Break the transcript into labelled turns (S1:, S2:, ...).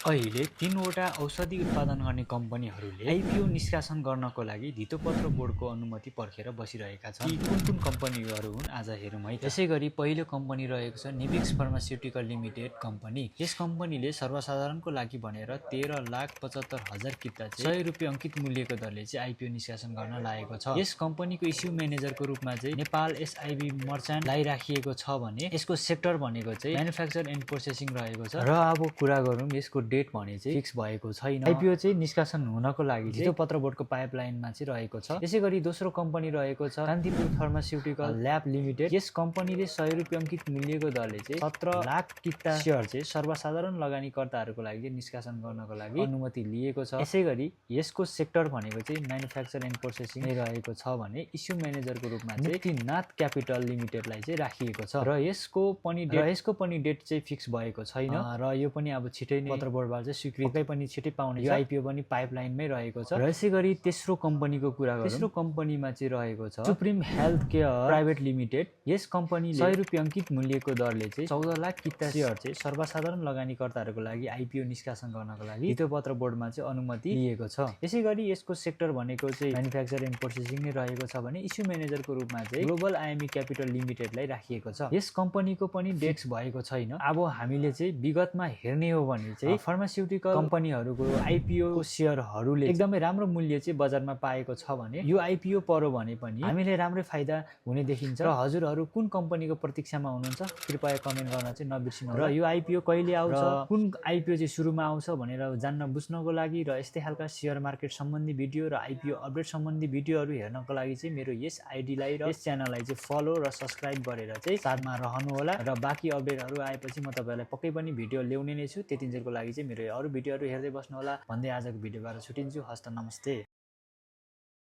S1: अहिले 3वटा औषधि उत्पादन गर्ने कम्पनीहरूले आइपिओ निष्कासन गर्नको लागि धितोपत्र बोर्डको अनुमति पर्खेर बसिरहेका छन्। ती कुन कुन कम्पनीहरू हुन् आज हेरौँ है। यसैगरी पहिलो कम्पनी रहेको छ निभिक्स फार्मास्युटिकल लिमिटेड कम्पनी। यस कम्पनीले सर्वसाधारणको लागि भनेर 13,75,000 किता चाहिँ ₹100 अंकित मूल्यको दरले चाहिँ आइपिओ निष्कासन गर्न लागेको छ। यस कम्पनीको इस्यु म्यानेजरको रूपमा चाहिँ नेपाल एसआइबी मर्चान्टलाई राखिएको छ भने यसको सेक्टर भनेको चाहिँ म्यानुफ्याक्चर एन्ड प्रोसेसिङ रहेको छ। र अब कुरा गरौँ यसको डेट भने चाहिँ फिक्स भएको छैन। आइपिओ चाहिँ निष्कासन हुनको लागि धितोपत्र बोर्डको पाइपलाइनमा चाहिँ रहेको छ। यसैगरी दोस्रो कम्पनी रहेको छ कान्तिपुर फार्मास्युटिकल ल्याब लिमिटेड। यस कम्पनीले ₹100 अंकित मूल्यको दरले चाहिँ 17 लाख किता सेयर चाहिँ सर्वसाधारण लगानीकर्ताहरूको लागि निष्कासन गर्नको लागि अनुमति लिएको छ। यसैगरी यसको सेक्टर भनेको चाहिँ म्यानुफ्याक्चर एन्ड प्रोसेसिङ रहेको छ भने इस्यु म्यानेजरको रूपमा चाहिँ मुक्तिनाथ क्यापिटल लिमिटेडलाई चाहिँ राखिएको छ। र यसको पनि डेट चाहिँ फिक्स भएको छैन र यो पनि अब छिटै नै पत्र बोर्डबाट चाहिँ स्वीकृति पनि छिटै पाउने छ। आइपिओ पनि पाइपलाइनमै रहेको छ। र यसैगरी तेस्रो कम्पनीको कुरा गरौँ। तेस्रो कम्पनीमा चाहिँ रहेको छ supreme health care private limited. यस कम्पनीले ₹100 अंकित मूल्यको दरले चाहिँ 14 लाख किता सेयर चाहिँ सर्वसाधारण लगानीकर्ताहरूको लागि आइपिओ निष्कासन गर्नको लागि धितोपत्र बोर्डमा चाहिँ अनुमति लिएको छ। यसैगरी यसको सेक्टर भनेको चाहिँ म्यानुफ्याक्चर एन्ड प्रोसेसिङ नै रहेको छ भने इस्यु म्यानेजरको रूपमा चाहिँ ग्लोबल आइएमई क्यापिटल लिमिटेडलाई राखिएको छ। यस कम्पनीको पनि डेट्स भएको छैन। अब हामीले चाहिँ विगतमा हेर्ने हो भने चाहिँ फार्मास्युटिकल कम्पनीहरूको आइपिओ सेयरहरूले एकदमै राम्रो मूल्य चाहिँ बजारमा पाएको छ भने यो आइपिओ पर्यो भने पनि हामीले राम्रै फाइदा हुने देखिन्छ। र हजुरहरू कुन कम्पनीको प्रतीक्षामा हुनुहुन्छ कृपया कमेन्ट गर्न चाहिँ नबिर्सिनु। र यो आइपिओ कहिले आउँछ, कुन आइपिओ चाहिँ सुरुमा आउँछ भनेर जान्न बुझ्नको लागि र यस्तै खालका सेयर मार्केट सम्बन्धी भिडियो र आइपिओ अपडेट सम्बन्धी भिडियोहरू हेर्नको लागि चाहिँ मेरो यस आइडीलाई र यस च्यानललाई चाहिँ फलो र सब्स्क्राइब गरेर चाहिँ साथमा रहनुहोला। र बाँकी अपडेटहरू आएपछि म तपाईँलाई पक्कै पनि भिडियो ल्याउने नै छु। त्यतिन्जेलको लागि चाहिँ मेरो अरू भिडियोहरू हेर्दै बस्नुहोला भन्दै आजको भिडियोबाट छुटिन्छु। हस्त नमस्ते।